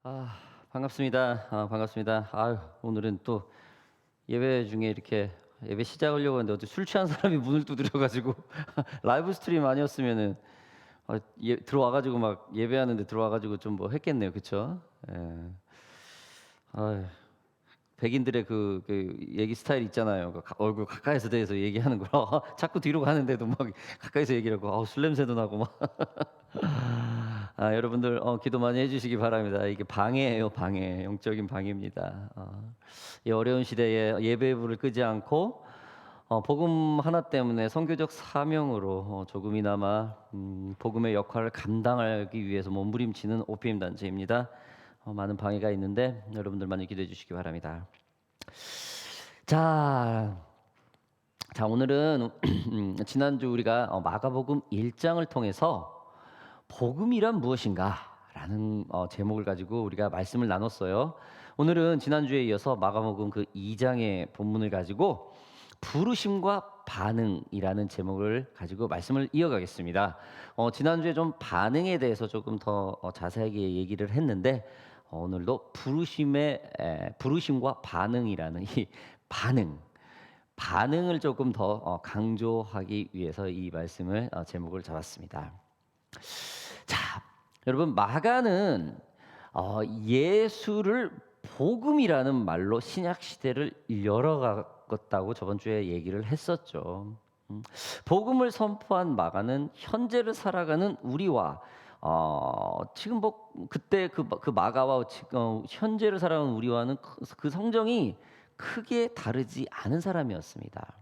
아, 반갑습니다. 반갑습니다. 오늘은 또 예배 중에 이렇게 예배 시작하려고 하는데 어디 술 취한 사람이 문을 두드려가지고 라이브 스트림 아니었으면은 들어와가지고 막 예배하는데 들어와가지고 좀 뭐 했겠네요, 그쵸? 예. 아, 백인들의 그 얘기 스타일 있잖아요. 얼굴 가까이서 대해서 얘기하는 거. 자꾸 뒤로 가는데도 막 가까이서 얘기를 하고, 술 냄새도 나고 막. 여러분들 기도 많이 해주시기 바랍니다. 이게 방해예요, 방해. 영적인 방해입니다. 이 어려운 시대에 예배의 불을 끄지 않고 복음 하나 때문에 선교적 사명으로 조금이나마 복음의 역할을 감당하기 위해서 몸부림치는 OPM 단체입니다. 많은 방해가 있는데 여러분들 많이 기도해 주시기 바랍니다. 자, 오늘은 지난주 우리가 마가복음 1장을 통해서 복음이란 무엇인가라는 제목을 가지고 우리가 말씀을 나눴어요. 오늘은 지난주에 이어서 마가복음 그 2장의 본문을 가지고 부르심과 반응이라는 제목을 가지고 말씀을 이어가겠습니다. 지난주에 좀 반응에 대해서 조금 더 자세하게 얘기를 했는데 오늘도 부르심과 반응이라는 이 반응을 조금 더 강조하기 위해서 이 말씀을 제목을 잡았습니다. 자, 여러분 마가는 예수를 복음이라는 말로 신약 시대를 열어갔다고 저번 주에 얘기를 했었죠. 복음을 선포한 마가는 현재를 살아가는 우리와 지금 뭐 그때 그 마가와 지금 현재를 살아가는 우리와는 그 성정이 크게 다르지 않은 사람이었습니다.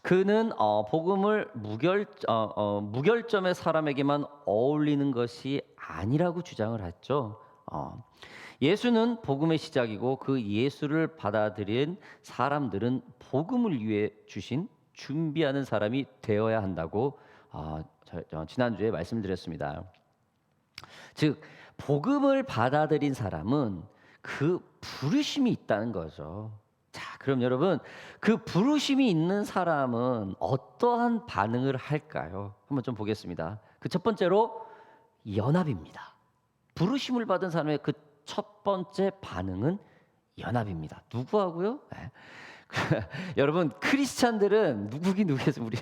그는 복음을 무결점의 사람에게만 어울리는 것이 아니라고 주장을 했죠. 예수는 복음의 시작이고 그 예수를 받아들인 사람들은 복음을 위해 주신 준비하는 사람이 되어야 한다고 지난주에 말씀드렸습니다. 즉 복음을 받아들인 사람은 그 부르심이 있다는 거죠. 자, 그럼 여러분 그 부르심이 있는 사람은 어떠한 반응을 할까요? 한번 좀 보겠습니다. 그 첫 번째로 연합입니다. 부르심을 받은 사람의 그 첫 번째 반응은 연합입니다. 누구하고요? 네. 여러분 크리스찬들은 누구겠어요? 우리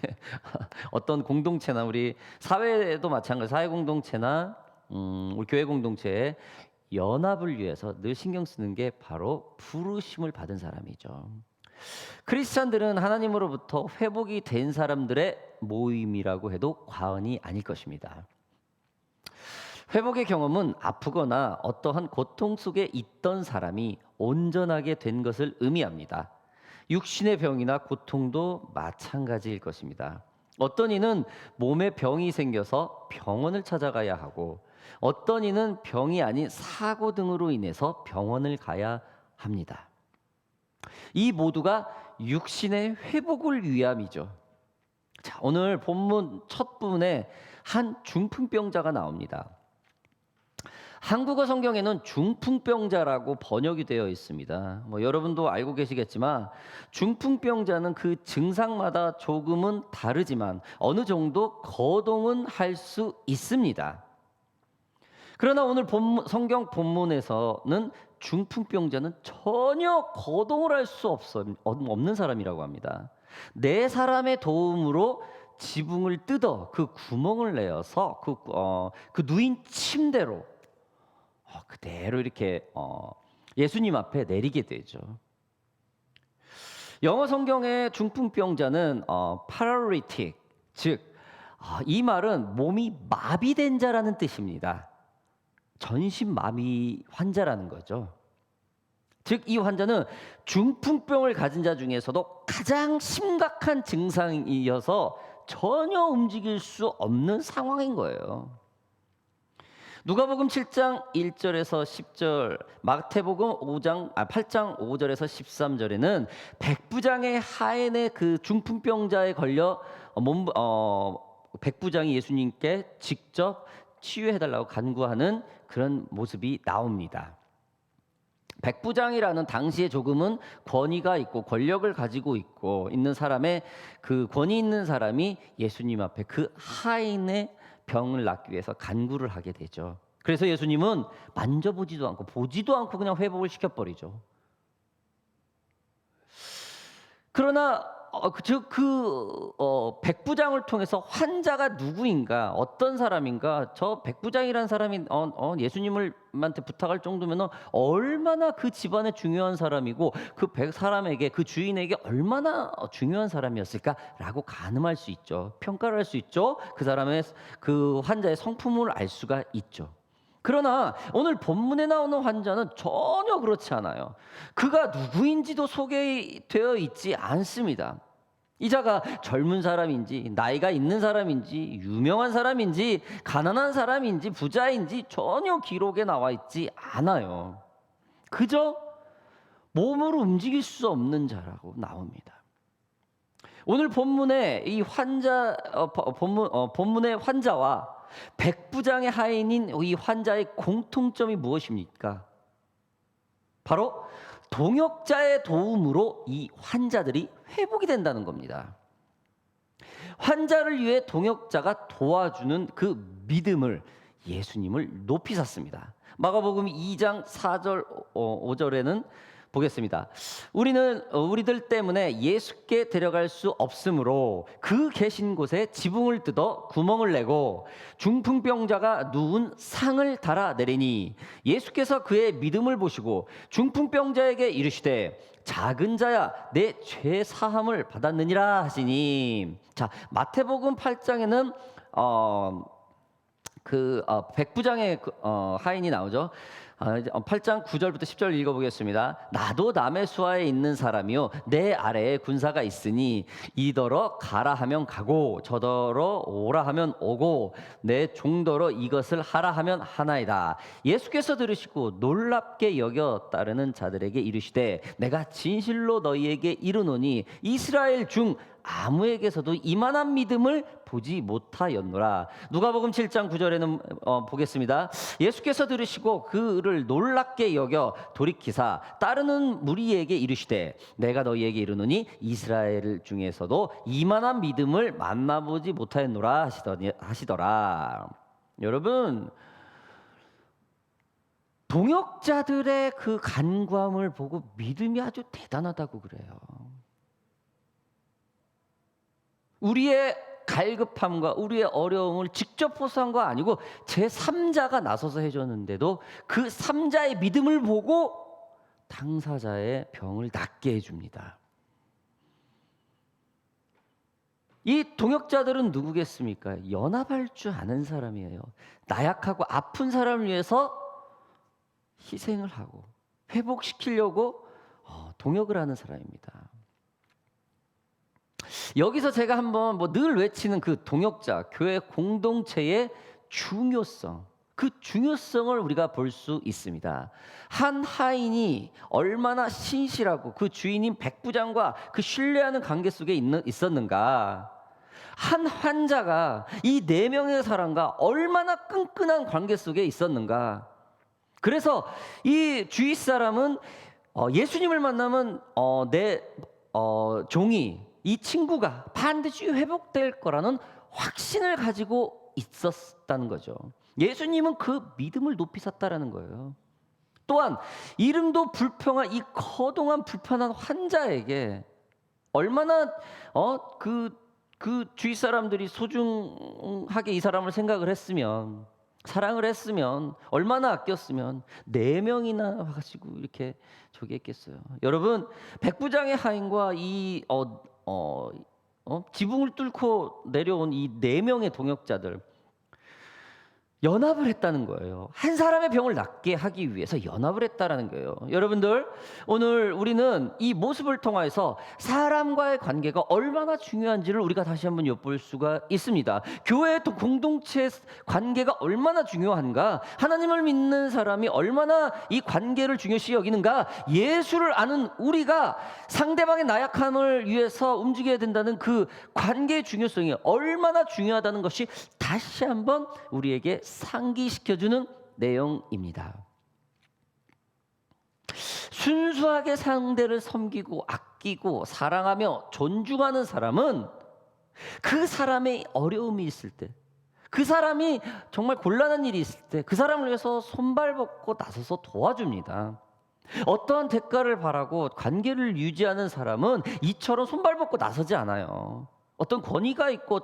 어떤 공동체나 우리 사회도 마찬가지, 사회 공동체나 우리 교회 공동체에 연합을 위해서 늘 신경 쓰는 게 바로 부르심을 받은 사람이죠. 크리스찬들은 하나님으로부터 회복이 된 사람들의 모임이라고 해도 과언이 아닐 것입니다. 회복의 경험은 아프거나 어떠한 고통 속에 있던 사람이 온전하게 된 것을 의미합니다. 육신의 병이나 고통도 마찬가지일 것입니다. 어떤 이는 몸에 병이 생겨서 병원을 찾아가야 하고 어떤 이는 병이 아닌 사고 등으로 인해서 병원을 가야 합니다. 이 모두가 육신의 회복을 위함이죠. 자, 오늘 본문 첫 부분에 한 중풍병자가 나옵니다. 한국어 성경에는 중풍병자라고 번역이 되어 있습니다. 여러분도 알고 계시겠지만 중풍병자는 그 증상마다 조금은 다르지만 어느 정도 거동은 할 수 있습니다. 그러나 오늘 성경 본문에서는 중풍병자는 전혀 거동을 할 수 없는 사람이라고 합니다. 네 사람의 도움으로 지붕을 뜯어 그 구멍을 내어서 그 누인 침대로 그대로 이렇게 예수님 앞에 내리게 되죠. 영어 성경의 중풍병자는 paralytic, 즉 이 말은 몸이 마비된 자라는 뜻입니다. 전신마비 환자라는 거죠. 즉 이 환자는 중풍병을 가진 자 중에서도 가장 심각한 증상이어서 전혀 움직일 수 없는 상황인 거예요. 누가복음 7장 1절에서 10절, 마태복음 8장 5절에서 13절에는 백부장의 하인의 그 중풍병자에 걸려 백부장이 예수님께 직접 치유해달라고 간구하는 그런 모습이 나옵니다. 백부장이라는 당시에 조금은 권위가 있고 권력을 가지고 있는 사람의 그 권위 있는 사람이 예수님 앞에 그 하인의 병을 낫기 위해서 간구를 하게 되죠. 그래서 예수님은 만져보지도 않고 보지도 않고 그냥 회복을 시켜버리죠. 그러나 백부장을 통해서 환자가 누구인가, 어떤 사람인가, 저 백부장이라는 사람이 예수님한테 부탁할 정도면 얼마나 그 집안에 중요한 사람이고 그 사람에게, 그 주인에게 얼마나 중요한 사람이었을까라고 가늠할 수 있죠. 평가를 할 수 있죠. 그 사람의, 그 환자의 성품을 알 수가 있죠. 그러나 오늘 본문에 나오는 환자는 전혀 그렇지 않아요. 그가 누구인지도 소개되어 있지 않습니다. 이 자가 젊은 사람인지, 나이가 있는 사람인지, 유명한 사람인지, 가난한 사람인지, 부자인지 전혀 기록에 나와 있지 않아요. 그저 몸으로 움직일 수 없는 자라고 나옵니다. 오늘 본문의 이 본문의 환자와 백부장의 하인인 이 환자의 공통점이 무엇입니까? 바로 동역자의 도움으로 이 환자들이 회복이 된다는 겁니다. 환자를 위해 동역자가 도와주는 그 믿음을 예수님을 높이 샀습니다. 마가복음 2장 4절 5절에는 보겠습니다. 우리들 때문에 예수께 데려갈 수 없으므로 그 계신 곳에 지붕을 뜯어 구멍을 내고 중풍병자가 누운 상을 달아 내리니 예수께서 그의 믿음을 보시고 중풍병자에게 이르시되 작은 자야 내 죄 사함을 받았느니라 하시니. 자, 마태복음 8장에는 백부장의 하인이 나오죠. 8장 9절부터 10절 읽어보겠습니다. 나도 남의 수하에 있는 사람이요 내 아래에 군사가 있으니 이더러 가라 하면 가고 저더러 오라 하면 오고 내 종더러 이것을 하라 하면 하나이다. 예수께서 들으시고 놀랍게 여겨 따르는 자들에게 이르시되 내가 진실로 너희에게 이르노니 이스라엘 중 아무에게서도 이만한 믿음을 보지 못하였노라. 누가복음 7장 9절에는 보겠습니다. 예수께서 들으시고 그를 놀랍게 여겨 돌이키사 따르는 무리에게 이르시되 내가 너희에게 이르노니 이스라엘 중에서도 이만한 믿음을 만나보지 못하였노라 하시더라. 여러분, 동역자들의 그 간구함을 보고 믿음이 아주 대단하다고 그래요. 우리의 갈급함과 우리의 어려움을 직접 호소한 거 아니고 제3자가 나서서 해줬는데도 그 3자의 믿음을 보고 당사자의 병을 낫게 해줍니다. 이 동역자들은 누구겠습니까? 연합할 줄 아는 사람이에요. 나약하고 아픈 사람을 위해서 희생을 하고 회복시키려고 동역을 하는 사람입니다. 여기서 제가 한번 늘 외치는 그 동역자, 교회 공동체의 중요성, 그 중요성을 우리가 볼 수 있습니다. 한 하인이 얼마나 신실하고 그 주인인 백부장과 그 신뢰하는 관계 속에 있었는가, 한 환자가 이 4명의 사람과 얼마나 끈끈한 관계 속에 있었는가. 그래서 이 주위 사람은 예수님을 만나면 내 종이, 이 친구가 반드시 회복될 거라는 확신을 가지고 있었다는 거죠. 예수님은 그 믿음을 높이 샀다라는 거예요. 또한 이름도 불평한 이 거동한 불편한 환자에게 얼마나 그 주위 사람들이 소중하게 이 사람을 생각을 했으면, 사랑을 했으면, 얼마나 아꼈으면 4명이나 와가지고 이렇게 저기 했겠어요. 여러분, 백부장의 하인과 이 지붕을 뚫고 내려온 이 4명의 동역자들, 연합을 했다는 거예요. 한 사람의 병을 낫게 하기 위해서 연합을 했다라는 거예요. 여러분들, 오늘 우리는 이 모습을 통해서 사람과의 관계가 얼마나 중요한지를 우리가 다시 한번 엿볼 수가 있습니다. 교회의 또 공동체 관계가 얼마나 중요한가, 하나님을 믿는 사람이 얼마나 이 관계를 중요시 여기는가, 예수를 아는 우리가 상대방의 나약함을 위해서 움직여야 된다는 그 관계의 중요성이 얼마나 중요하다는 것이 다시 한번 우리에게 상기시켜주는 내용입니다. 순수하게 상대를 섬기고 아끼고 사랑하며 존중하는 사람은 그 사람의 어려움이 있을 때, 그 사람이 정말 곤란한 일이 있을 때 그 사람을 위해서 손발벗고 나서서 도와줍니다. 어떠한 대가를 바라고 관계를 유지하는 사람은 이처럼 손발벗고 나서지 않아요. 어떤 권위가 있고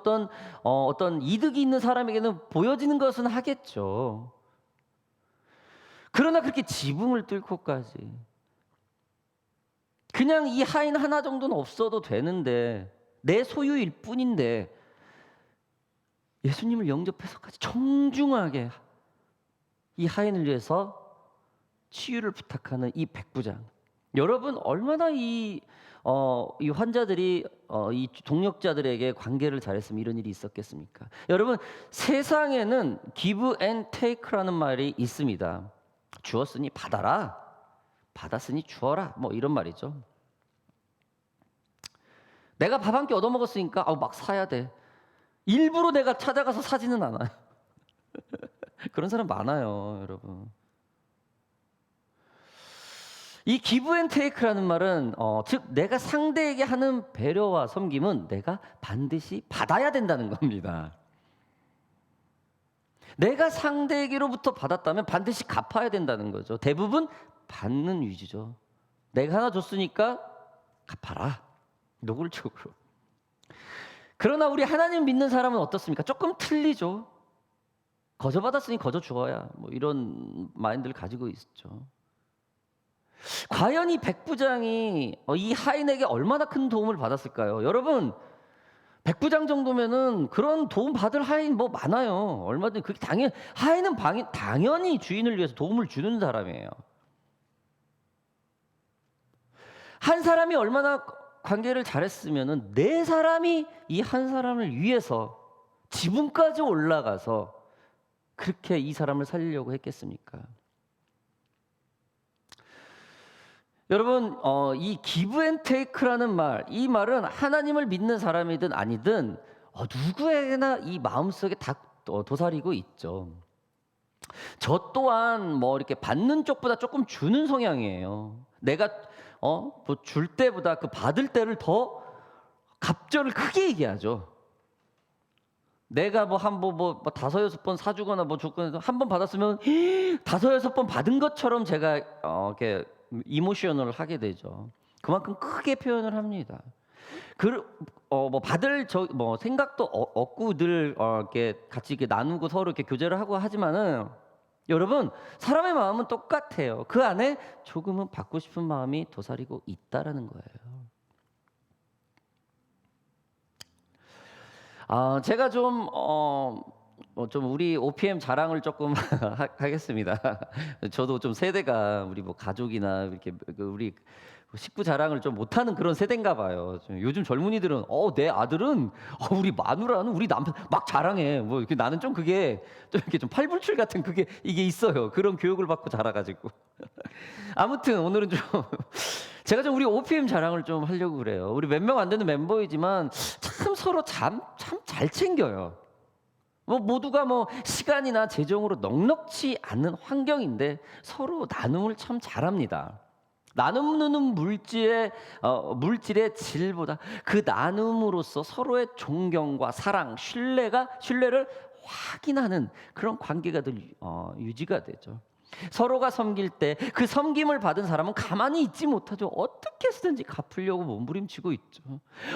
어떤 이득이 있는 사람에게는 보여지는 것은 하겠죠. 그러나 그렇게 지붕을 뚫고까지 그냥 이 하인 하나 정도는 없어도 되는데 내 소유일 뿐인데 예수님을 영접해서까지 정중하게 이 하인을 위해서 치유를 부탁하는 이 백부장. 여러분 얼마나 이 환자들이 이 동력자들에게 관계를 잘했으면 이런 일이 있었겠습니까? 여러분 세상에는 give and take라는 말이 있습니다. 주었으니 받아라, 받았으니 주어라, 뭐 이런 말이죠. 내가 밥 한 끼 얻어 먹었으니까 막 사야 돼. 일부러 내가 찾아가서 사지는 않아요. 그런 사람 많아요, 여러분. 이 give and take라는 말은 즉 내가 상대에게 하는 배려와 섬김은 내가 반드시 받아야 된다는 겁니다. 내가 상대에게로부터 받았다면 반드시 갚아야 된다는 거죠. 대부분 받는 위주죠. 내가 하나 줬으니까 갚아라. 노골적으로. 그러나 우리 하나님 믿는 사람은 어떻습니까? 조금 틀리죠. 거저 받았으니 거저 주어야 뭐 이런 마인드를 가지고 있죠. 과연 이 백부장이 이 하인에게 얼마나 큰 도움을 받았을까요? 여러분 백부장 정도면은 그런 도움 받을 하인 뭐 많아요. 얼마든지 그게 하인은 당연히 주인을 위해서 도움을 주는 사람이에요. 한 사람이 얼마나 관계를 잘했으면은 네 사람이 이 한 사람을 위해서 지붕까지 올라가서 그렇게 이 사람을 살리려고 했겠습니까? 여러분 이 give and take라는 말, 이 말은 하나님을 믿는 사람이든 아니든 누구에게나 이 마음속에 다 도사리고 있죠. 저 또한 뭐 이렇게 받는 쪽보다 조금 주는 성향이에요. 내가 뭐 줄 때보다 그 받을 때를 더 갑절을 크게 얘기하죠. 내가 뭐 다섯 여섯 번 사주거나 뭐 줬거나 한 번 받았으면 다섯 여섯 번 받은 것처럼 제가 이렇게 이모션을 하게 되죠. 그만큼 크게 표현을 합니다. 뭐 받을 뭐 생각도 없고 늘 이렇게 같이 이렇게 나누고 서로 이렇게 교제를 하고 하지만은 여러분 사람의 마음은 똑같아요. 그 안에 조금은 받고 싶은 마음이 도사리고 있다라는 거예요. 제가 좀 우리 OPM 자랑을 조금 하겠습니다. 저도 좀 세대가 우리 뭐 가족이나 이렇게 우리 식구 자랑을 좀 못하는 그런 세대인가 봐요. 요즘 젊은이들은 내 아들은 우리 마누라는 우리 남편 막 자랑해. 뭐 이렇게 나는 좀 그게 좀 이렇게 좀 팔불출 같은 이게 있어요. 그런 교육을 받고 자라가지고. 아무튼 오늘은 좀 제가 좀 우리 OPM 자랑을 좀 하려고 그래요. 우리 몇 명 안 되는 멤버이지만 참 서로 참 잘 챙겨요. 뭐 모두가 뭐 시간이나 재정으로 넉넉지 않은 환경인데 서로 나눔을 참 잘합니다. 나누는 물질의 질보다 그 나눔으로써 서로의 존경과 사랑, 신뢰를 확인하는 그런 관계가 늘 유지가 되죠. 서로가 섬길 때 그 섬김을 받은 사람은 가만히 있지 못하죠. 어떻게 해서든지 갚으려고 몸부림치고 있죠.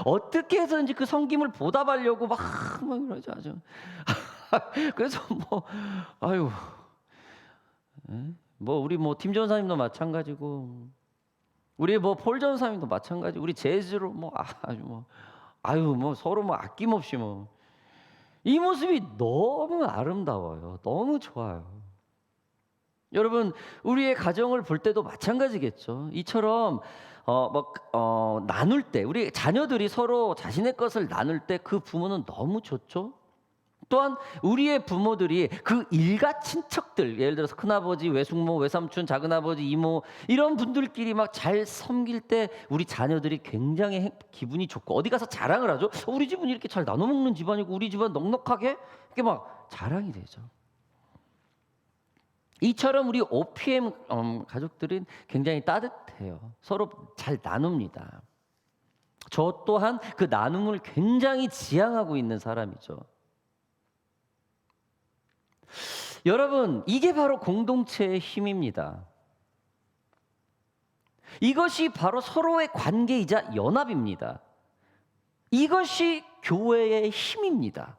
어떻게 해서든지 그 섬김을 보답하려고 막 이러죠. 아주. 그래서 우리 뭐 팀 전사님도 마찬가지고 우리 뭐 폴 전사님도 마찬가지. 우리 제주로 서로 뭐 아낌없이 이 모습이 너무 아름다워요. 너무 좋아요. 여러분 우리의 가정을 볼 때도 마찬가지겠죠. 이처럼 나눌 때 우리 자녀들이 서로 자신의 것을 나눌 때 그 부모는 너무 좋죠. 또한 우리의 부모들이 그 일가 친척들, 예를 들어서 큰아버지, 외숙모, 외삼촌, 작은아버지, 이모 이런 분들끼리 막 잘 섬길 때 우리 자녀들이 굉장히 기분이 좋고 어디 가서 자랑을 하죠. 우리 집은 이렇게 잘 나눠 먹는 집안이고 우리 집은 넉넉하게 이렇게 막 자랑이 되죠. 이처럼 우리 OPM 가족들은 굉장히 따뜻해요. 서로 잘 나눕니다. 저 또한 그 나눔을 굉장히 지향하고 있는 사람이죠. 여러분, 이게 바로 공동체의 힘입니다. 이것이 바로 서로의 관계이자 연합입니다. 이것이 교회의 힘입니다.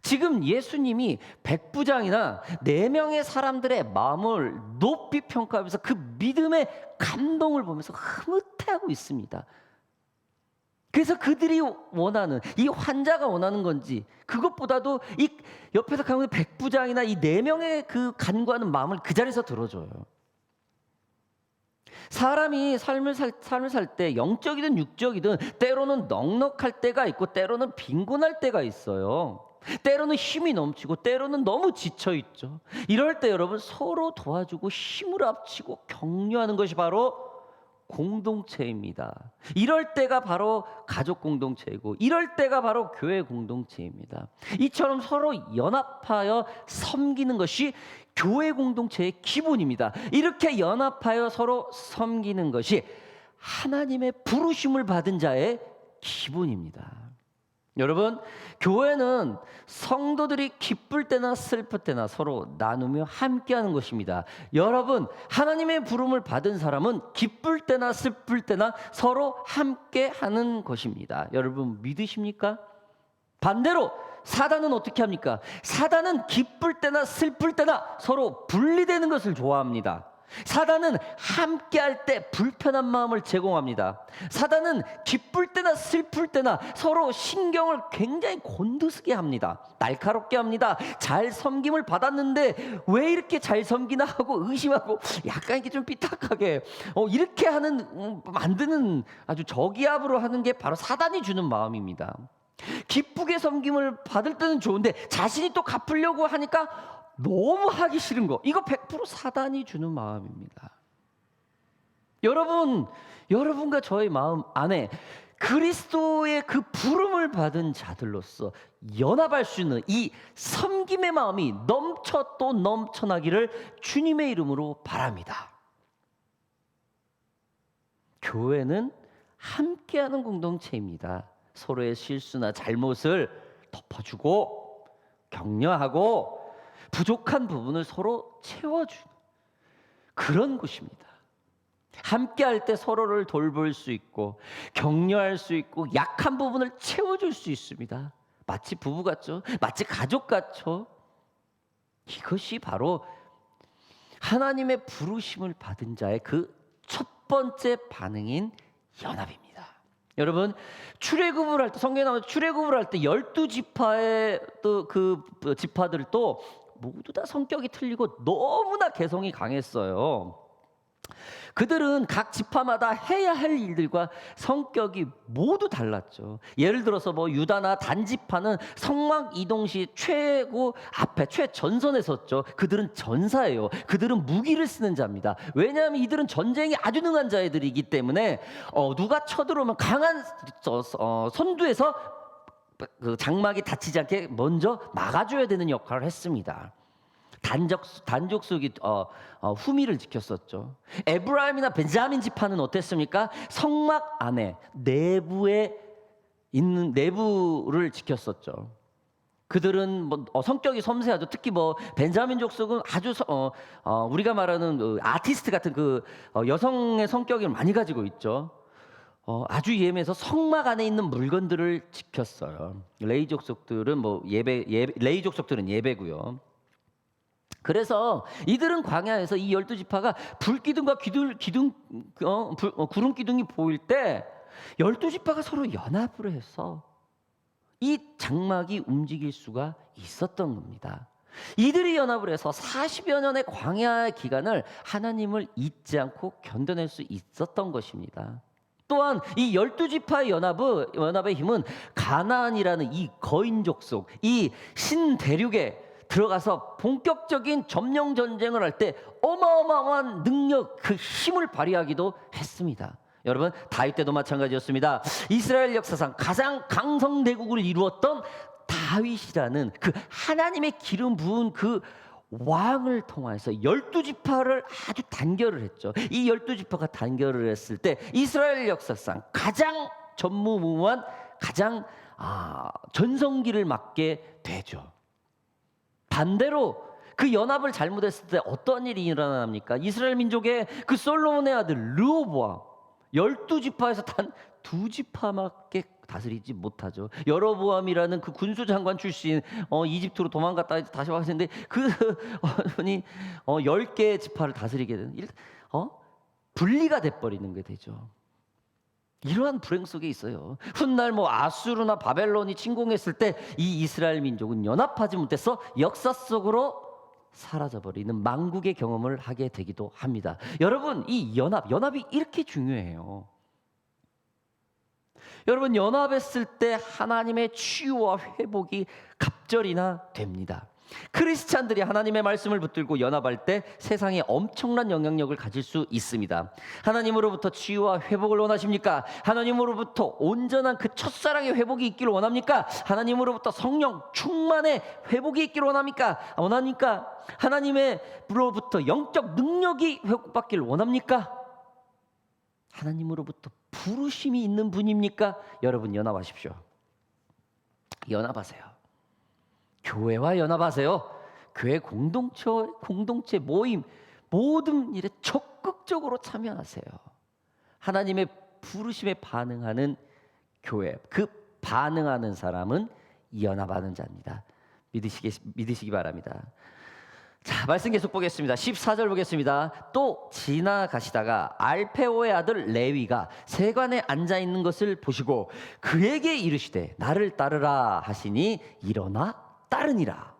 지금 예수님이 백부장이나 4명의 사람들의 마음을 높이 평가하면서 그 믿음의 감동을 보면서 흐뭇해하고 있습니다. 그래서 그들이 원하는, 이 환자가 원하는 건지, 그것보다도 이 옆에서 가는 백부장이나 이 4명의 그 간구하는 마음을 그 자리에서 들어줘요. 사람이 삶을 살 때 영적이든 육적이든 때로는 넉넉할 때가 있고 때로는 빈곤할 때가 있어요. 때로는 힘이 넘치고 때로는 너무 지쳐 있죠. 이럴 때 여러분, 서로 도와주고 힘을 합치고 격려하는 것이 바로 공동체입니다. 이럴 때가 바로 가족 공동체이고 이럴 때가 바로 교회 공동체입니다. 이처럼 서로 연합하여 섬기는 것이 교회 공동체의 기본입니다. 이렇게 연합하여 서로 섬기는 것이 하나님의 부르심을 받은 자의 기본입니다. 여러분, 교회는 성도들이 기쁠 때나 슬플 때나 서로 나누며 함께하는 것입니다. 여러분, 하나님의 부름을 받은 사람은 기쁠 때나 슬플 때나 서로 함께하는 것입니다. 여러분, 믿으십니까? 반대로 사단은 어떻게 합니까? 사단은 기쁠 때나 슬플 때나 서로 분리되는 것을 좋아합니다. 사단은 함께할 때 불편한 마음을 제공합니다. 사단은 기쁠 때나 슬플 때나 서로 신경을 굉장히 곤두서게 합니다. 날카롭게 합니다. 잘 섬김을 받았는데 왜 이렇게 잘 섬기나 하고 의심하고 약간 이렇게 좀 삐딱하게 이렇게 만드는 아주 저기압으로 하는 게 바로 사단이 주는 마음입니다. 기쁘게 섬김을 받을 때는 좋은데 자신이 또 갚으려고 하니까 너무 하기 싫은 거, 이거 100% 사단이 주는 마음입니다. 여러분과 저의 마음 안에 그리스도의 그 부름을 받은 자들로서 연합할 수 있는 이 섬김의 마음이 넘쳐 또 넘쳐나기를 주님의 이름으로 바랍니다. 교회는 함께하는 공동체입니다. 서로의 실수나 잘못을 덮어주고 격려하고 부족한 부분을 서로 채워주는 그런 곳입니다. 함께할 때 서로를 돌볼 수 있고 격려할 수 있고 약한 부분을 채워줄 수 있습니다. 마치 부부 같죠? 마치 가족 같죠? 이것이 바로 하나님의 부르심을 받은 자의 그 첫 번째 반응인 연합입니다. 여러분, 출애굽을 할 때, 성경에 나오는 출애굽을 할 때 12지파의 또 그 지파들도 모두 다 성격이 틀리고 너무나 개성이 강했어요. 그들은 각 지파마다 해야 할 일들과 성격이 모두 달랐죠. 예를 들어서 유다나 단지파는 성막 이동 시 최고 앞에 최전선에 섰죠. 그들은 전사예요. 그들은 무기를 쓰는 자입니다. 왜냐하면 이들은 전쟁에 아주 능한 자들이기 때문에 누가 쳐들어오면 강한 선두에서 그 장막이 다치지 않게 먼저 막아줘야 되는 역할을 했습니다. 단족속이 후미를 지켰었죠. 에브라임이나 벤자민 지파는 어땠습니까? 성막 안에 내부에 있는 내부를 지켰었죠. 그들은 성격이 섬세하죠. 특히 벤자민 족속은 아주 우리가 말하는 아티스트 같은 여성의 성격을 많이 가지고 있죠. 아주 예민해서 성막 안에 있는 물건들을 지켰어요. 레위 족속들은 레위 족속들은 예배고요. 그래서 이들은 광야에서 이 12지파가 불기둥과 구름 기둥이 보일 때 12지파가 서로 연합을 해서 이 장막이 움직일 수가 있었던 겁니다. 이들이 연합을 해서 40여 년의 광야 기간을 하나님을 잊지 않고 견뎌낼 수 있었던 것입니다. 또한 이 12지파의 연합의 힘은 가나안이라는 이 거인족 속, 이 신대륙에 들어가서 본격적인 점령 전쟁을 할 때 어마어마한 능력, 그 힘을 발휘하기도 했습니다. 여러분, 다윗 때도 마찬가지였습니다. 이스라엘 역사상 가장 강성 대국을 이루었던 다윗이라는 그 하나님의 기름 부은 그 왕을 통해서 12지파를 아주 단결을 했죠. 이 12지파가 단결을 했을 때 이스라엘 역사상 가장 전무후무한 가장 전성기를 맞게 되죠. 반대로 그 연합을 잘못했을 때 어떤 일이 일어납니까? 이스라엘 민족의 그 솔로몬의 아들 르호보암 12지파에서 단 2지파밖에 다스리지 못하죠. 여로보암이라는 그 군수장관 출신 이집트로 도망갔다 다시 왔는데 그 분이 10개의 지파를 다스리게 되는 분리가 돼버리는 게 되죠. 이러한 불행 속에 있어요. 훗날 아수르나 바벨론이 침공했을 때 이 이스라엘 민족은 연합하지 못해서 역사 속으로 사라져버리는 망국의 경험을 하게 되기도 합니다. 여러분, 이 연합이 이렇게 중요해요. 여러분, 연합했을 때 하나님의 치유와 회복이 갑절이나 됩니다. 크리스찬들이 하나님의 말씀을 붙들고 연합할 때 세상에 엄청난 영향력을 가질 수 있습니다. 하나님으로부터 치유와 회복을 원하십니까? 하나님으로부터 온전한 그 첫사랑의 회복이 있기를 원합니까? 하나님으로부터 성령 충만의 회복이 있기를 원합니까? 하나님으로부터 영적 능력이 회복받기를 원합니까? 하나님으로부터 부르심이 있는 분입니까? 여러분, 연합하십시오. 연합하세요. 교회와 연합하세요. 교회 공동체 모임 모든 일에 적극적으로 참여하세요. 하나님의 부르심에 반응하는 교회, 그 반응하는 사람은 연합하는 자입니다. 믿으시기 바랍니다. 자, 말씀 계속 보겠습니다. 14절 보겠습니다. 또 지나가시다가 알페오의 아들 레위가 세관에 앉아 있는 것을 보시고 그에게 이르시되 나를 따르라 하시니 일어나 따르니라.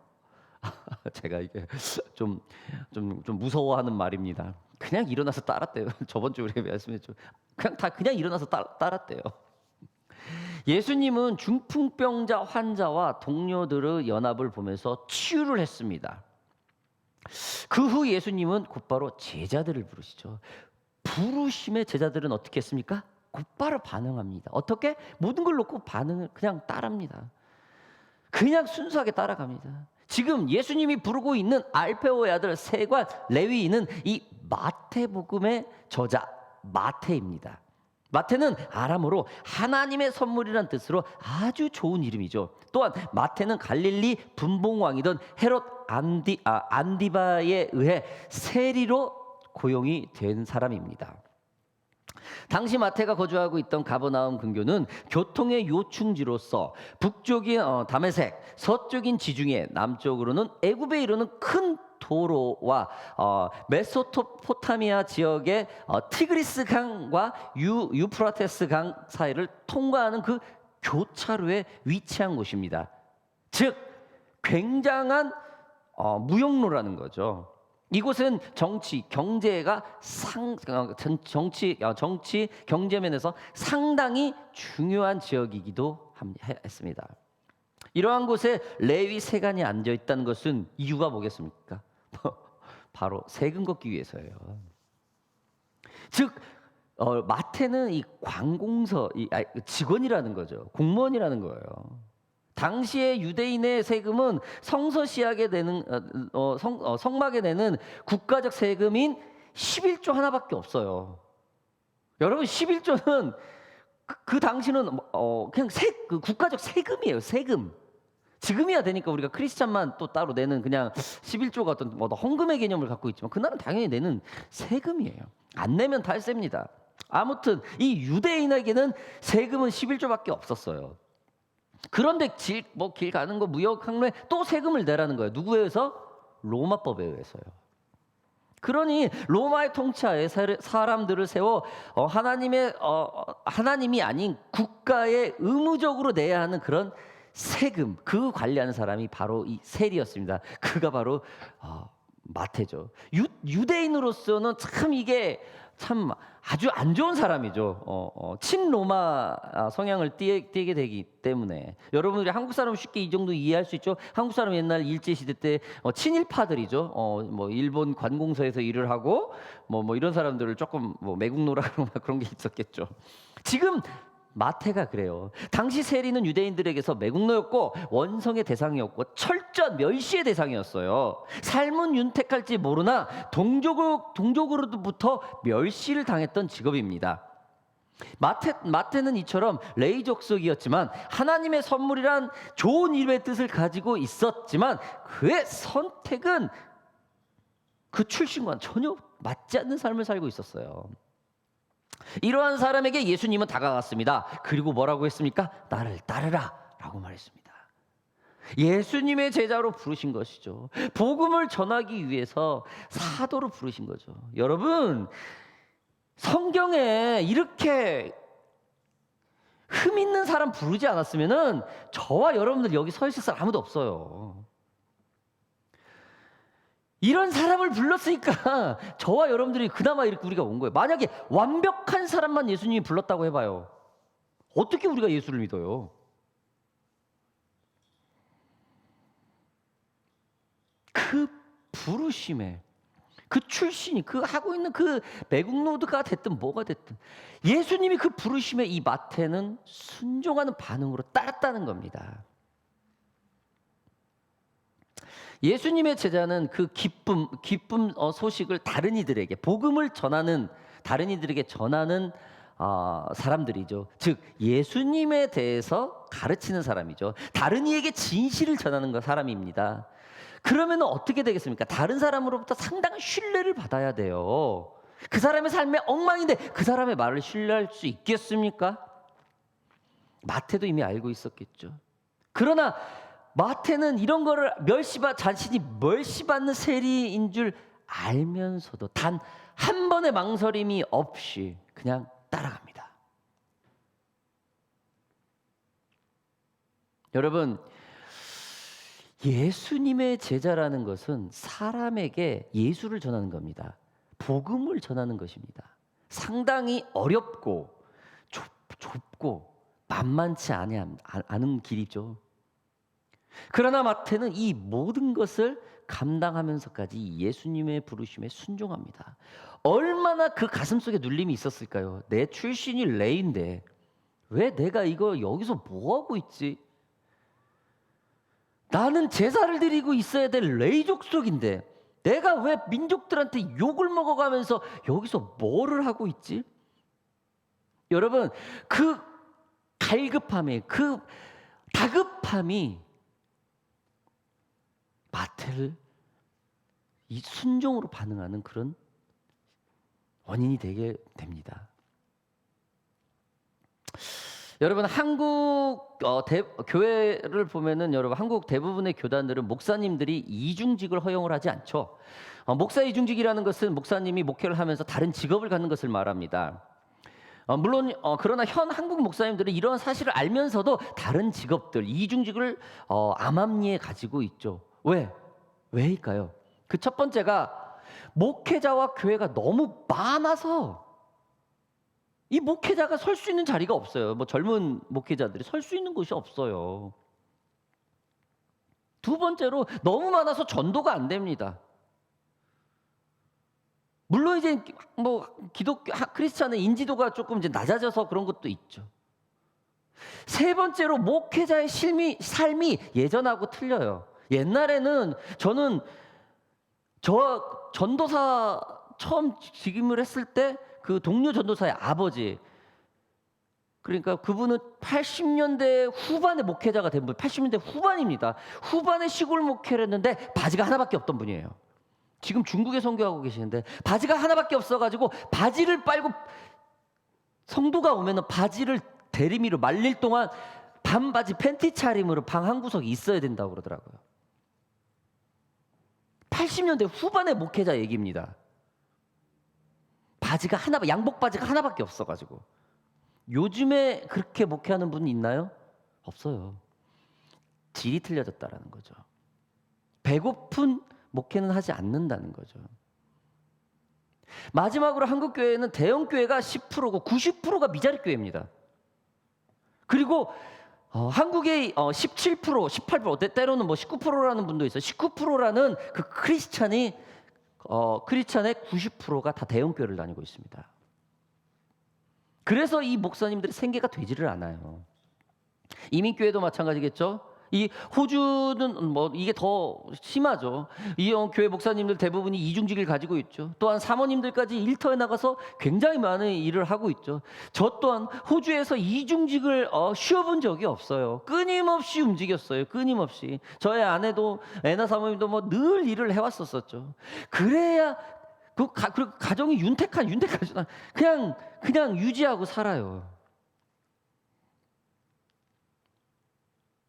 제가 이게 좀 무서워하는 말입니다. 그냥 일어나서 따랐대요. 저번 주에 우리가 말씀했죠. 그냥 일어나서 따랐대요. 예수님은 중풍병자 환자와 동료들의 연합을 보면서 치유를 했습니다. 그 후 예수님은 곧바로 제자들을 부르시죠. 부르심의 제자들은 어떻게 했습니까? 곧바로 반응합니다. 어떻게? 모든 걸 놓고 반응을 그냥 따릅니다. 그냥 순수하게 따라갑니다. 지금 예수님이 부르고 있는 알페오의 아들 세관 레위인은 이 마태복음의 저자 마태입니다. 마태는 아람어로 하나님의 선물이란 뜻으로 아주 좋은 이름이죠. 또한 마태는 갈릴리 분봉왕이던 헤롯 안디바에 의해 세리로 고용이 된 사람입니다. 당시 마태가 거주하고 있던 가버나움 근교는 교통의 요충지로서 북쪽인 다메섹, 서쪽인 지중해, 남쪽으로는 애굽에 이르는 큰 도로와 메소포타미아 지역의 티그리스 강과 유프라테스 강 사이를 통과하는 그 교차로에 위치한 곳입니다. 즉 굉장한 무역로라는 거죠. 이곳은 정치, 경제가 정치 경제면에서 상당히 중요한 지역이기도 했습니다. 이러한 곳에 레위 세관이 앉아 있다는 것은 이유가 뭐겠습니까? 바로 세금 걷기 위해서예요. 즉 마태는 이 관공서 직원이라는 거죠. 공무원이라는 거예요. 당시의 유대인의 세금은 성서시하게 되는 성막에 내는 국가적 세금인 11조 하나밖에 없어요. 여러분 11조는 그 당시는 그냥 국가적 세금이에요. 세금. 지금이야 되니까 우리가 크리스찬만 또 따로 내는 그냥 11조가 어떤 헌금의 개념을 갖고 있지만 그날은 당연히 내는 세금이에요. 안 내면 탈세입니다. 아무튼 이 유대인에게는 세금은 11조밖에 없었어요. 그런데 길 가는 거 무역 항로에 또 세금을 내라는 거예요. 누구에 의해서? 로마법에 의해서요. 그러니 로마의 통치하에 사람들을 세워 하나님이 아닌 국가에 의무적으로 내야 하는 그런 세금, 그 관리하는 사람이 바로 이 세리였습니다. 그가 바로 마태죠. 유대인으로서는 참 이게 참 아주 안 좋은 사람이죠. 친로마 성향을 띠게 되기 때문에 여러분들이 한국 사람 쉽게 이 정도 이해할 수 있죠. 한국 사람 옛날 일제 시대 때 친일파들이죠. 일본 관공서에서 일을 하고 이런 사람들을 조금 매국노라고 그런 게 있었겠죠. 지금 마태가 그래요. 당시 세리는 유대인들에게서 매국노였고 원성의 대상이었고 철저한 멸시의 대상이었어요. 삶은 윤택할지 모르나 동족으로부터 멸시를 당했던 직업입니다. 마태는 이처럼 레위 족속이었지만 하나님의 선물이란 좋은 이름의 뜻을 가지고 있었지만 그의 선택은 그 출신과는 전혀 맞지 않는 삶을 살고 있었어요. 이러한 사람에게 예수님은 다가갔습니다. 그리고 뭐라고 했습니까? 나를 따르라 라고 말했습니다. 예수님의 제자로 부르신 것이죠. 복음을 전하기 위해서 사도로 부르신 거죠. 여러분, 성경에 이렇게 흠 있는 사람 부르지 않았으면은 저와 여러분들 여기 서 있을 사람 아무도 없어요. 이런 사람을 불렀으니까 저와 여러분들이 그나마 이렇게 우리가 온 거예요. 만약에 완벽한 사람만 예수님이 불렀다고 해봐요. 어떻게 우리가 예수를 믿어요? 그 부르심에 그 출신이 그 하고 있는 그 매국노드가 됐든 뭐가 됐든 예수님이 그 부르심에 이 마태는 순종하는 반응으로 따랐다는 겁니다. 예수님의 제자는 그 기쁨 소식을 다른 이들에게 복음을 전하는 다른 이들에게 전하는 사람들이죠. 즉 예수님에 대해서 가르치는 사람이죠. 다른 이에게 진실을 전하는 사람입니다. 그러면 어떻게 되겠습니까? 다른 사람으로부터 상당한 신뢰를 받아야 돼요. 그 사람의 삶에 엉망인데 그 사람의 말을 신뢰할 수 있겠습니까? 마태도 이미 알고 있었겠죠. 그러나 마태는 이런 거를 자신이 멸시받는 세리인 줄 알면서도 단 한 번의 망설임이 없이 그냥 따라갑니다. 여러분, 예수님의 제자라는 것은 사람에게 예수를 전하는 겁니다. 복음을 전하는 것입니다. 상당히 어렵고 좁고 만만치 않은 길이죠. 그러나 마태는 이 모든 것을 감당하면서까지 예수님의 부르심에 순종합니다. 얼마나 그 가슴속에 눌림이 있었을까요? 내 출신이 레위인데 왜 내가 이거 여기서 뭐하고 있지? 나는 제사를 드리고 있어야 될 레위 족속인데 내가 왜 민족들한테 욕을 먹어가면서 여기서 뭐를 하고 있지? 여러분, 그 갈급함이 그 다급함이 마태를 이 순종으로 반응하는 그런 원인이 되게 됩니다. 여러분, 한국 교회를 보면은 여러분 한국 대부분의 교단들은 목사님들이 이중직을 허용을 하지 않죠. 목사 이중직이라는 것은 목사님이 목회를 하면서 다른 직업을 갖는 것을 말합니다. 물론 그러나 현 한국 목사님들은 이런 사실을 알면서도 다른 직업들 이중직을 암암리에 가지고 있죠. 왜일까요? 그 첫 번째가 목회자와 교회가 너무 많아서 이 목회자가 설 수 있는 자리가 없어요. 뭐 젊은 목회자들이 설 수 있는 곳이 없어요. 두 번째로 너무 많아서 전도가 안 됩니다. 물론 이제 뭐 크리스찬의 인지도가 조금 이제 낮아져서 그런 것도 있죠. 세 번째로 목회자의 삶이 예전하고 틀려요. 옛날에는 저는 저 전도사 처음 직임을 했을 때 그 동료 전도사의 아버지, 그러니까 그분은 80년대 후반에 목회자가 된 분, 80년대 후반입니다. 후반에 시골 목회를 했는데 바지가 하나밖에 없던 분이에요. 지금 중국에 선교하고 계시는데 바지가 하나밖에 없어가지고 바지를 빨고 성도가 오면은 바지를 대리미로 말릴 동안 반바지 팬티 차림으로 방 한 구석에 있어야 된다고 그러더라고요. 80년대 후반의 목회자 얘기입니다. 양복 바지가 하나밖에 없어가지고. 요즘에 그렇게 목회하는 분이 있나요? 없어요. 질이 틀려졌다라는 거죠. 배고픈 목회는 하지 않는다는 거죠. 마지막으로 한국 교회는 대형 교회가 10%고 90%가 미자립 교회입니다. 그리고 한국의 17%, 18%, 때로는 뭐 19%라는 분도 있어요. 19%라는 그 크리스찬의 90%가 다 대형 교회를 다니고 있습니다. 그래서 이 목사님들의 생계가 되지를 않아요. 이민교회도 마찬가지겠죠. 이 호주는 뭐 이게 더 심하죠. 이 교회 목사님들 대부분이 이중직을 가지고 있죠. 또한 사모님들까지 일터에 나가서 굉장히 많은 일을 하고 있죠. 저 또한 호주에서 이중직을 쉬어본 적이 없어요. 끊임없이 움직였어요. 끊임없이. 저의 아내도 애나 사모님도 뭐 늘 일을 해왔었죠. 그래야 그 가정이 윤택하잖아. 그냥 유지하고 살아요.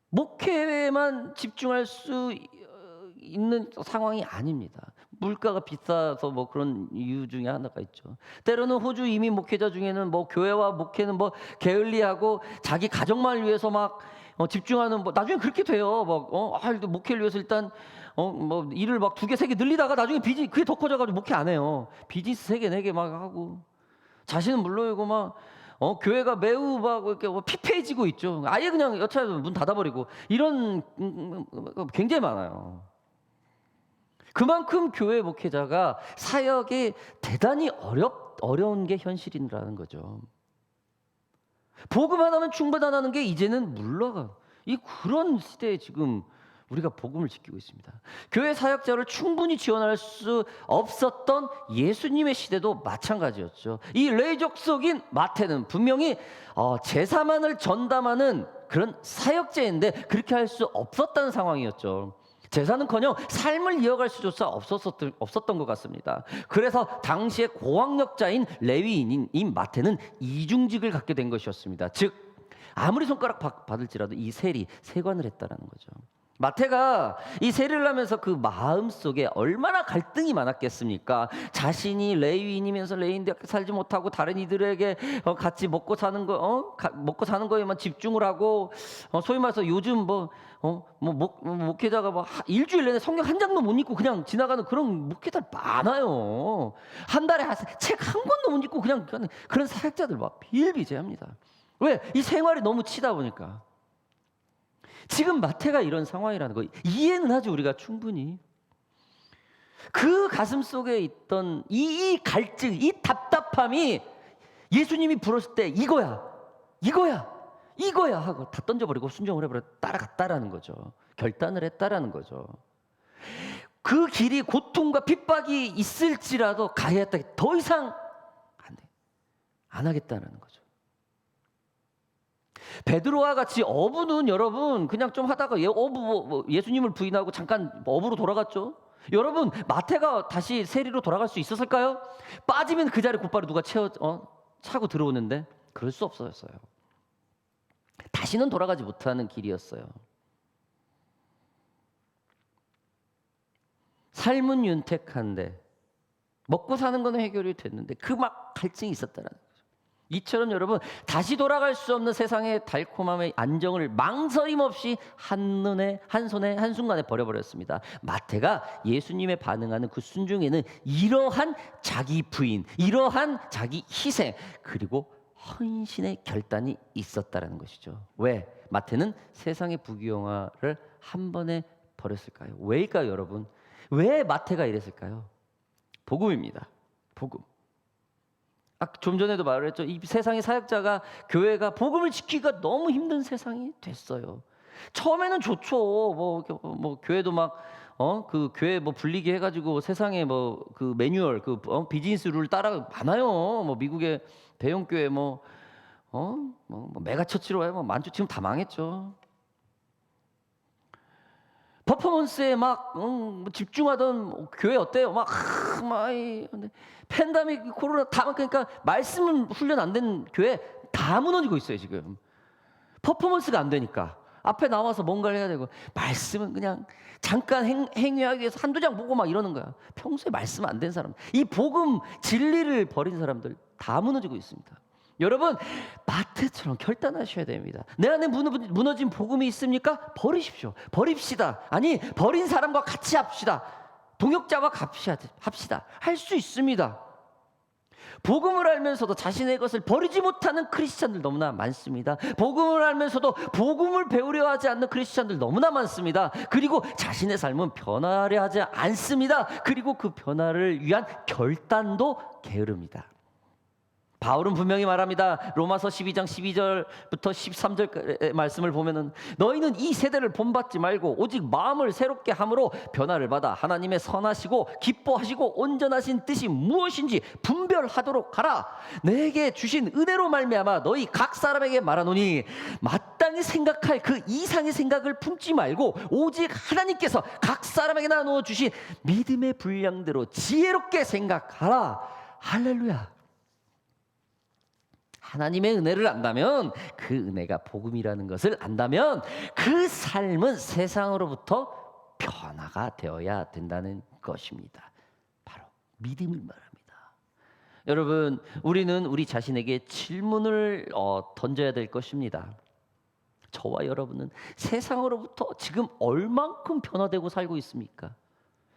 목회에만 집중할 수 있는 상황이 아닙니다. 물가가 비싸서 뭐 그런 이유 중에 하나가 있죠. 때로는 호주 이민 목회자 중에는 뭐 교회와 목회는 뭐 게을리하고 자기 가정만을 위해서 막 집중하는 뭐 나중에 그렇게 돼요. 목회를 위해서 일단 뭐 일을 막 2개, 3개 늘리다가 나중에 그게 더 커져가지고 목회 안 해요. 비즈니스 3개, 4개 막 하고 자신은 물론이고 막 교회가 매우 막 이렇게 피폐해지고 있죠. 아예 그냥 여차에 문 닫아버리고 이런 굉장히 많아요. 그만큼 교회 목회자가 사역이 대단히 어려운 게 현실이라는 거죠. 복음 하나면 충분하다는 게 이제는 물러가. 그런 시대에 지금 우리가 복음을 지키고 있습니다. 교회 사역자를 충분히 지원할 수 없었던 예수님의 시대도 마찬가지였죠. 이 레이족속인 마태는 분명히 제사만을 전담하는 그런 사역자인데 그렇게 할 수 없었다는 상황이었죠. 제사는커녕 삶을 이어갈 수조차 없었던 것 같습니다. 그래서 당시의 고학력자인 레위인인 마태는 이중직을 갖게 된 것이었습니다. 즉 아무리 손가락 받을지라도 이 세관을 했다라는 거죠. 마태가 이 세리를 하면서 그 마음속에 얼마나 갈등이 많았겠습니까? 자신이 레위인이면서 레위인답게 살지 못하고 다른 이들에게 같이 먹고 사는 거에만 집중을 하고 소위 말해서 요즘 목회자가 일주일 내내 성경 한 장도 못 읽고 그냥 지나가는 그런 목회자들 많아요. 한 달에 책 한 권도 못 읽고 그냥 그런 사역자들 비일비재합니다. 왜? 이 생활이 너무 치다 보니까. 지금 마태가 이런 상황이라는 거 이해는 하죠. 우리가 충분히. 그 가슴 속에 있던 이 갈증, 이 답답함이 예수님이 부르실 때 이거야 하고 다 던져버리고 순종을 해버려 따라갔다라는 거죠. 결단을 했다라는 거죠. 그 길이 고통과 핍박이 있을지라도 가야 했다. 더 이상 안 하겠다는 거죠. 베드로와 같이 어부는 여러분 그냥 좀 하다가 예수님을 부인하고 잠깐 어부로 돌아갔죠. 여러분 마태가 다시 세리로 돌아갈 수 있었을까요? 빠지면 그 자리 곧바로 누가 차고 들어오는데 그럴 수 없었어요. 다시는 돌아가지 못하는 길이었어요. 삶은 윤택한데 먹고 사는 건 해결이 됐는데 그 막 갈증이 있었다는 거죠. 이처럼 여러분 다시 돌아갈 수 없는 세상의 달콤함의 안정을 망설임 없이 한순간에 버려버렸습니다. 마태가 예수님에 반응하는 그 순종에는 이러한 자기 부인, 이러한 자기 희생 그리고 헌신의 결단이 있었다라는 것이죠. 왜? 마태는 세상의 부귀영화를 한 번에 버렸을까요? 왜일까요, 여러분? 왜 마태가 이랬을까요? 복음입니다. 복음. 좀 전에도 말을 했죠. 이 세상의 사역자가 교회가 복음을 지키기가 너무 힘든 세상이 됐어요. 처음에는 좋죠. 교회도 그 교회 분리기 해가지고 세상에 그 매뉴얼 비즈니스 룰 따라 많아요. 미국의 대형 교회 메가처치로 해 많죠. 지금 다 망했죠. 퍼포먼스에 집중하던 교회 어때요? 팬데믹, 코로나 그러니까 말씀 훈련 안 된 교회 다 무너지고 있어요 지금. 퍼포먼스가 안 되니까 앞에 나와서 뭔가를 해야 되고 말씀은 그냥 잠깐 행위하기 위해서 한두 장 보고 이러는 거야. 평소에 말씀 안 된 사람, 이 복음 진리를 버린 사람들 다 무너지고 있습니다. 여러분 마태처럼 결단하셔야 됩니다. 내 안에 무너진 복음이 있습니까? 버리십시오. 버립시다. 아니 버린 사람과 같이 합시다. 동역자와 같이 합시다. 할 수 있습니다. 복음을 알면서도 자신의 것을 버리지 못하는 크리스찬들 너무나 많습니다. 복음을 알면서도 복음을 배우려 하지 않는 크리스찬들 너무나 많습니다. 그리고 자신의 삶은 변화하려 하지 않습니다. 그리고 그 변화를 위한 결단도 게으릅니다. 바울은 분명히 말합니다. 로마서 12장 12절부터 13절 말씀을 보면은 너희는 이 세대를 본받지 말고 오직 마음을 새롭게 함으로 변화를 받아 하나님의 선하시고 기뻐하시고 온전하신 뜻이 무엇인지 분별하도록 하라. 내게 주신 은혜로 말미암아 너희 각 사람에게 말하노니 마땅히 생각할 그 이상의 생각을 품지 말고 오직 하나님께서 각 사람에게 나누어 주신 믿음의 분량대로 지혜롭게 생각하라. 할렐루야. 하나님의 은혜를 안다면, 그 은혜가 복음이라는 것을 안다면 그 삶은 세상으로부터 변화가 되어야 된다는 것입니다. 바로 믿음을 말합니다. 여러분, 우리는 우리 자신에게 질문을 던져야 될 것입니다. 저와 여러분은 세상으로부터 지금 얼만큼 변화되고 살고 있습니까?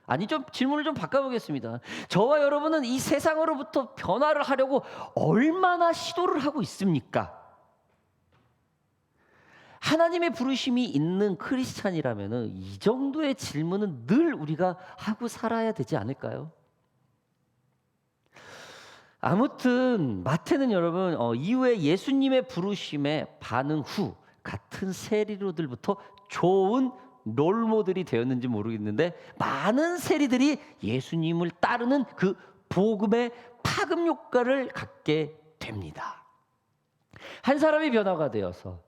아니, 좀 질문을 좀 바꿔보겠습니다. 저와 여러분은 이 세상으로부터 변화를 하려고 얼마나 시도를 하고 있습니까? 하나님의 부르심이 있는 크리스찬이라면 이 정도의 질문은 늘 우리가 하고 살아야 되지 않을까요? 아무튼 마태는 여러분 이후에 예수님의 부르심에 반응 후 같은 세리로들부터 좋은 롤모델이 되었는지 모르겠는데 많은 세리들이 예수님을 따르는 그 복음의 파급 효과를 갖게 됩니다. 한 사람이 변화가 되어서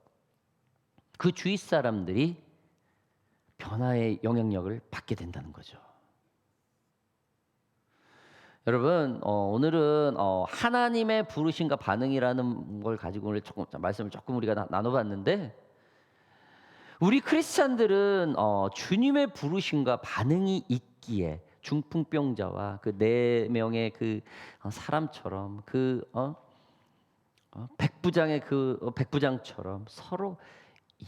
그 주위 사람들이 변화의 영향력을 받게 된다는 거죠. 여러분, 오늘은 하나님의 부르심과 반응이라는 걸 가지고 오늘 말씀을 조금 우리가 나눠봤는데, 우리 크리스찬들은 주님의 부르심과 반응이 있기에 중풍병자와 그 4명의 그 사람처럼 백부장의 백부장처럼 서로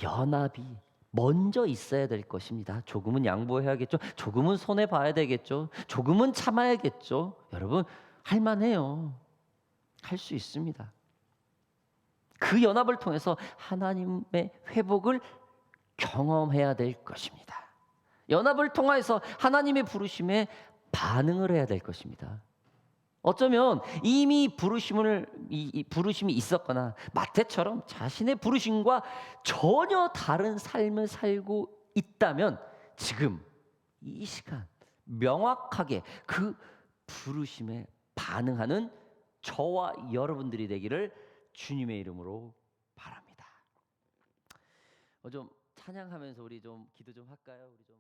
연합이 먼저 있어야 될 것입니다. 조금은 양보해야겠죠. 조금은 손해 봐야 되겠죠. 조금은 참아야겠죠. 여러분, 할만해요. 할 수 있습니다. 그 연합을 통해서 하나님의 회복을 경험해야 될 것입니다. 연합을 통해서 하나님의 부르심에 반응을 해야 될 것입니다. 어쩌면 이미 부르심이 있었거나 마태처럼 자신의 부르심과 전혀 다른 삶을 살고 있다면 지금 이 시간 명확하게 그 부르심에 반응하는 저와 여러분들이 되기를 주님의 이름으로 바랍니다. 좀 찬양하면서 우리 좀 기도 좀 할까요? 우리 좀